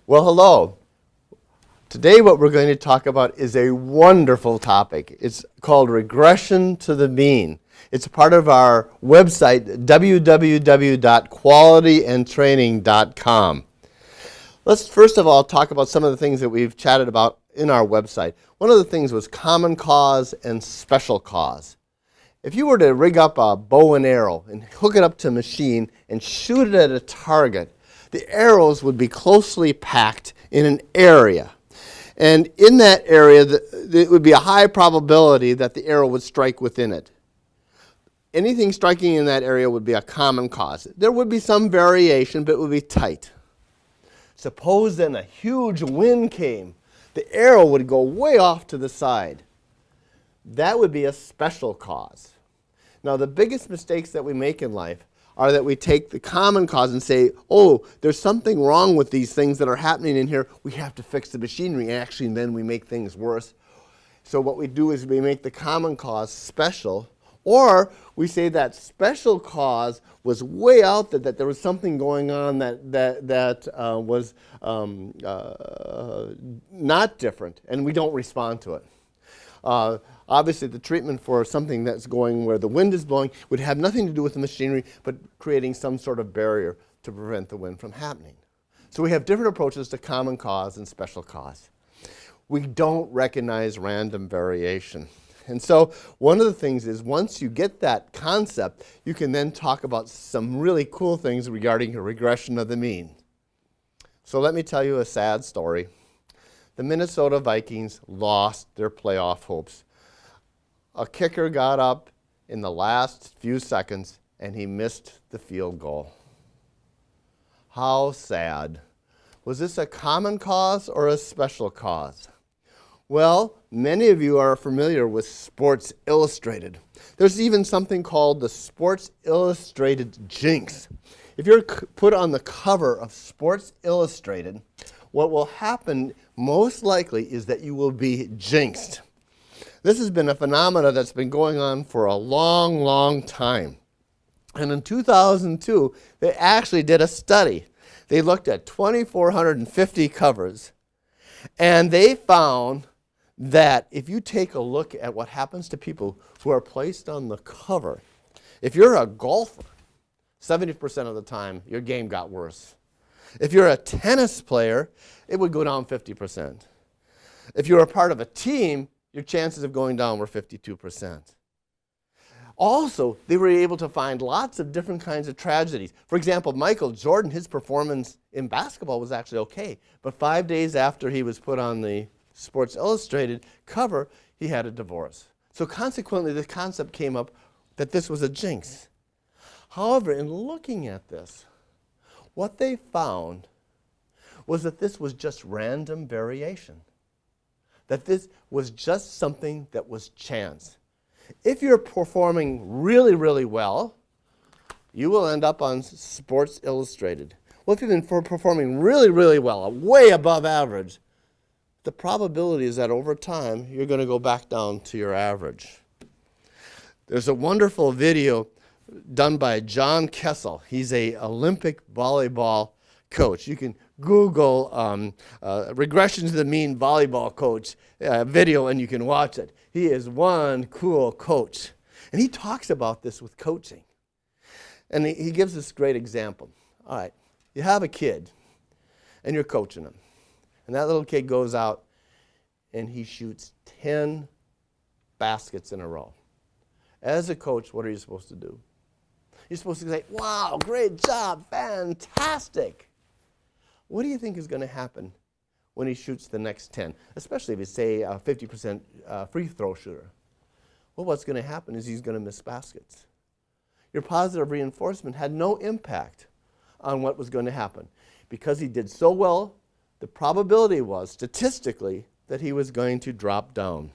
Well, hello. Today what we're going to talk about is a wonderful topic. It's called regression to the mean. It's part of our website, www.qualityandtraining.com. Let's first of all talk about some of the things that we've chatted about in our website. One of the things was common cause and special cause. If you were to rig up a bow and arrow and hook it up to a machine and shoot it at a target, the arrows would be closely packed in an area. And in that area, it would be a high probability that the arrow would strike within it. Anything striking in that area would be a common cause. There would be some variation, but it would be tight. Suppose then a huge wind came. The arrow would go way off to the side. That would be a special cause. Now, the biggest mistakes that we make in life are that we take the common cause and say, oh, there's something wrong with these things that are happening in here. We have to fix the machinery. Actually, and then we make things worse. So what we do is we make the common cause special, or we say that special cause was way out there, that there was something going on that was not different, and we don't respond to it. Obviously, the treatment for something that's going where the wind is blowing would have nothing to do with the machinery, but creating some sort of barrier to prevent the wind from happening. So we have different approaches to common cause and special cause. We don't recognize random variation. And so one of the things is once you get that concept, you can then talk about some really cool things regarding a regression of the mean. So let me tell you a sad story. The Minnesota Vikings lost their playoff hopes. A kicker got up in the last few seconds and he missed the field goal. How sad. Was this a common cause or a special cause? Well, many of you are familiar with Sports Illustrated. There's even something called the Sports Illustrated jinx. If you're put on the cover of Sports Illustrated, what will happen most likely is that you will be jinxed. This has been a phenomenon that's been going on for a long, long time. And in 2002, they actually did a study. They looked at 2,450 covers, and they found that if you take a look at what happens to people who are placed on the cover, if you're a golfer, 70% of the time, your game got worse. If you're a tennis player, it would go down 50%. If you're a part of a team, your chances of going down were 52%. Also, they were able to find lots of different kinds of tragedies. For example, Michael Jordan, his performance in basketball was actually okay, but 5 days after he was put on the Sports Illustrated cover, he had a divorce. So consequently, the concept came up that this was a jinx. However, in looking at this, what they found was that this was just random variation, that this was just something that was chance. If you're performing really, really well, you will end up on Sports Illustrated. Well, if you've been performing really, really well, way above average, the probability is that over time, you're going to go back down to your average. There's a wonderful video done by John Kessel. He's an Olympic volleyball coach. You can Google Regression to the Mean volleyball coach video and you can watch it. He is one cool coach. And he talks about this with coaching. And he gives this great example. All right, you have a kid and you're coaching him. And that little kid goes out and he shoots 10 baskets in a row. As a coach, what are you supposed to do? You're supposed to say, wow, great job, fantastic. What do you think is going to happen when he shoots the next 10, especially if he's, say, a 50% free throw shooter? Well, what's going to happen is he's going to miss baskets. Your positive reinforcement had no impact on what was going to happen. Because he did so well, the probability was, statistically, that he was going to drop down.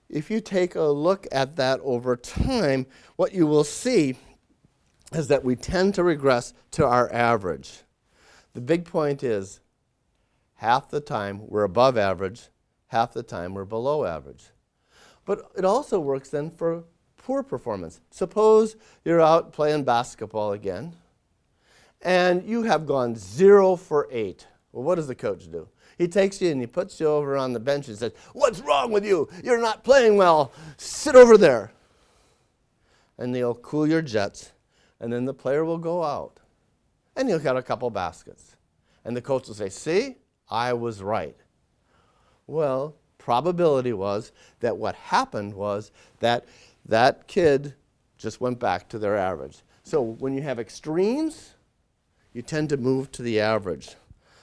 If you take a look at that over time, what you will see is that we tend to regress to our average. The big point is, half the time we're above average, half the time we're below average. But it also works then for poor performance. Suppose you're out playing basketball again, and you have gone 0 for 8. Well, what does the coach do? He takes you and he puts you over on the bench and says, "What's wrong with you? You're not playing well. Sit over there." And they'll cool your jets, and then the player will go out, and he'll get a couple baskets. And the coach will say, "See, I was right." Well, probability was that what happened was that that kid just went back to their average. So when you have extremes, you tend to move to the average.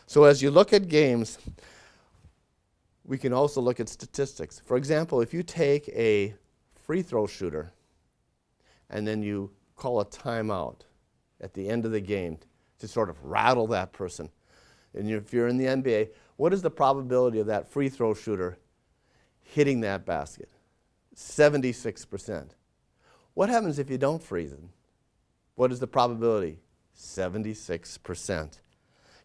So as you look at games, we can also look at statistics. For example, if you take a free throw shooter and then you call a timeout at the end of the game to sort of rattle that person, and if you're in the NBA, what is the probability of that free throw shooter hitting that basket? 76%. What happens if you don't freeze him? What is the probability? 76%.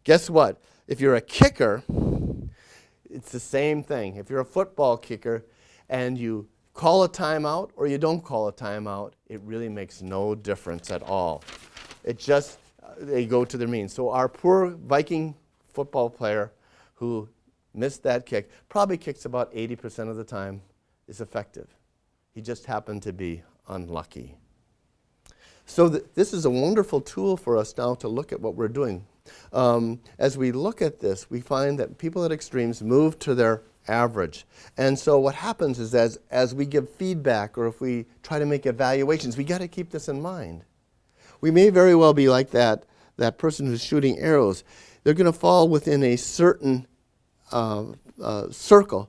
Guess what? If you're a kicker, it's the same thing. If you're a football kicker and you call a timeout or you don't call a timeout, it really makes no difference at all. It just, they go to their means. So our poor Viking football player who missed that kick probably kicks about 80% of the time is effective. He just happened to be unlucky. So this is a wonderful tool for us now to look at what we're doing. As we look at this, we find that people at extremes move to their average. And so what happens is as we give feedback or if we try to make evaluations, we got to keep this in mind. We may very well be like that person who's shooting arrows. They're going to fall within a certain circle.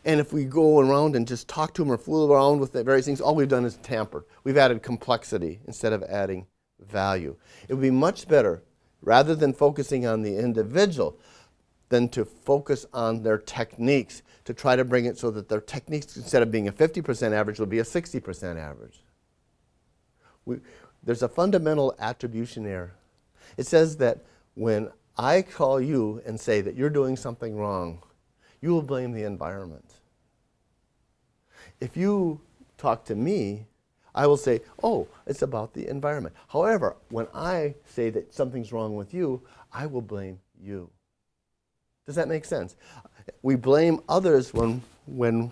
And if we go around and just talk to them or fool around with the various things, all we've done is tampered. We've added complexity instead of adding value. It would be much better, rather than focusing on the individual, than to focus on their techniques to try to bring it so that their techniques, instead of being a 50% average, will be a 60% average. There's a fundamental attribution error. It says that when I call you and say that you're doing something wrong, you will blame the environment. If you talk to me, I will say, "Oh, it's about the environment." However, when I say that something's wrong with you, I will blame you. Does that make sense? We blame others when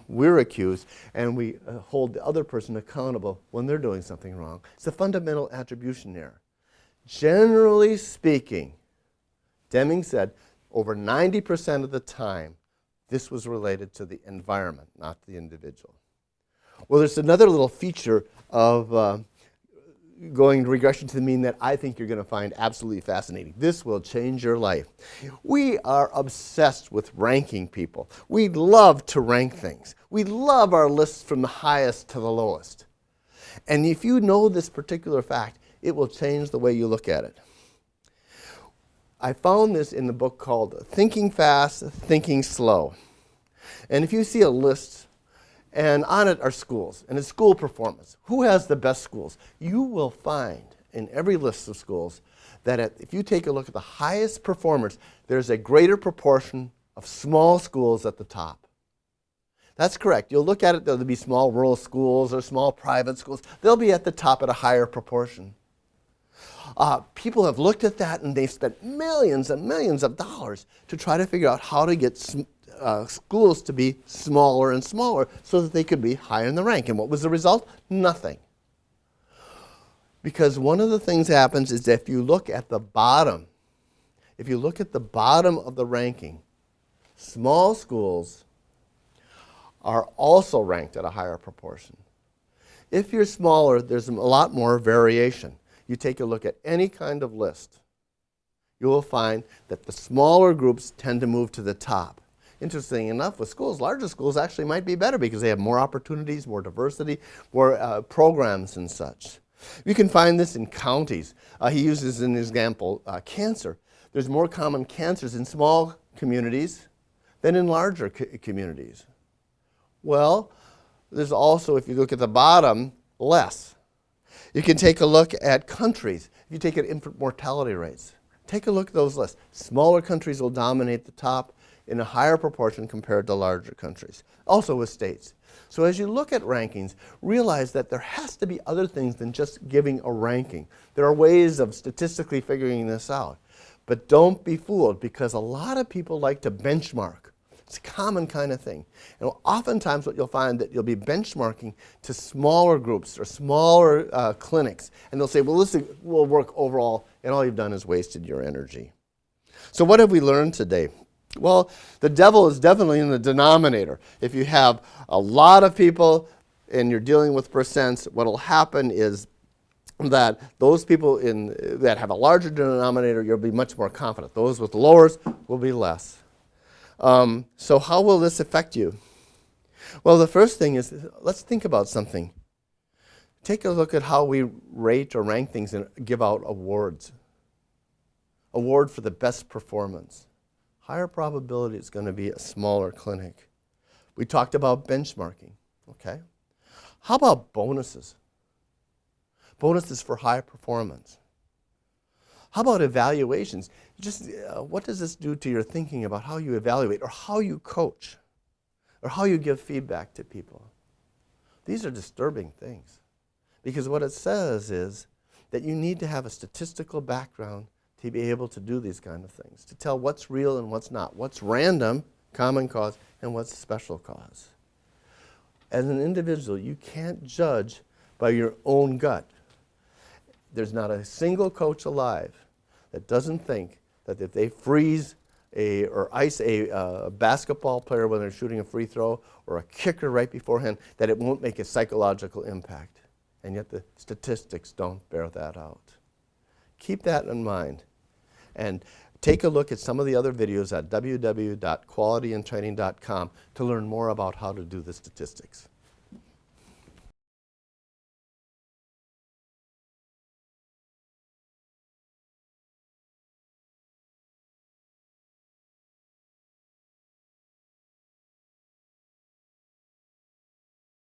we're accused, and we hold the other person accountable when they're doing something wrong. It's a fundamental attribution error. Generally speaking, Deming said over 90% of the time, this was related to the environment, not the individual. Well, there's another little feature of going regression to the mean that I think you're going to find absolutely fascinating. This will change your life. We are obsessed with ranking people. We love to rank things. We love our lists from the highest to the lowest. And if you know this particular fact, it will change the way you look at it. I found this in the book called Thinking Fast, Thinking Slow. And if you see a list, and on it are schools, and it's school performance. Who has the best schools? You will find in every list of schools that if you take a look at the highest performers, there's a greater proportion of small schools at the top. That's correct. You'll look at it, there'll be small rural schools or small private schools. They'll be at the top at a higher proportion. People have looked at that and they've spent millions and millions of dollars to try to figure out how to get schools to be smaller and smaller so that they could be higher in the rank. And what was the result? Nothing. Because one of the things happens is that if you look at the bottom, of the ranking, small schools are also ranked at a higher proportion. If you're smaller, there's a lot more variation. You take a look at any kind of list, you will find that the smaller groups tend to move to the top. Interesting enough, with schools, larger schools actually might be better because they have more opportunities, more diversity, more programs and such. You can find this in counties. He uses an example, cancer. There's more common cancers in small communities than in larger communities. Well, there's also, if you look at the bottom, less. You can take a look at countries. If you take at infant mortality rates, take a look at those lists. Smaller countries will dominate the top. in a higher proportion compared to larger countries, also with states. So as you look at rankings, realize that there has to be other things than just giving a ranking. There are ways of statistically figuring this out. But don't be fooled, because a lot of people like to benchmark. It's a common kind of thing. And oftentimes what you'll find that you'll be benchmarking to smaller groups or smaller clinics. And they'll say, well, this will work overall, and all you've done is wasted your energy. So what have we learned today? Well, the devil is definitely in the denominator. If you have a lot of people and you're dealing with percents, what will happen is that those people that have a larger denominator, you'll be much more confident. Those with lowers will be less. So how will this affect you? Well, the first thing is, let's think about something. Take a look at how we rate or rank things and give out awards. Award for the best performance. Higher probability it's going to be a smaller clinic. We talked about benchmarking, okay? How about bonuses? Bonuses for high performance. How about evaluations? Just what does this do to your thinking about how you evaluate or how you coach or how you give feedback to people? These are disturbing things, because what it says is that you need to have a statistical background to be able to do these kind of things, to tell what's real and what's not, what's random, common cause, and what's special cause. As an individual, you can't judge by your own gut. There's not a single coach alive that doesn't think that if they freeze or ice a basketball player when they're shooting a free throw or a kicker right beforehand, that it won't make a psychological impact. And yet the statistics don't bear that out. Keep that in mind. And take a look at some of the other videos at www.qualityandtraining.com to learn more about how to do the statistics.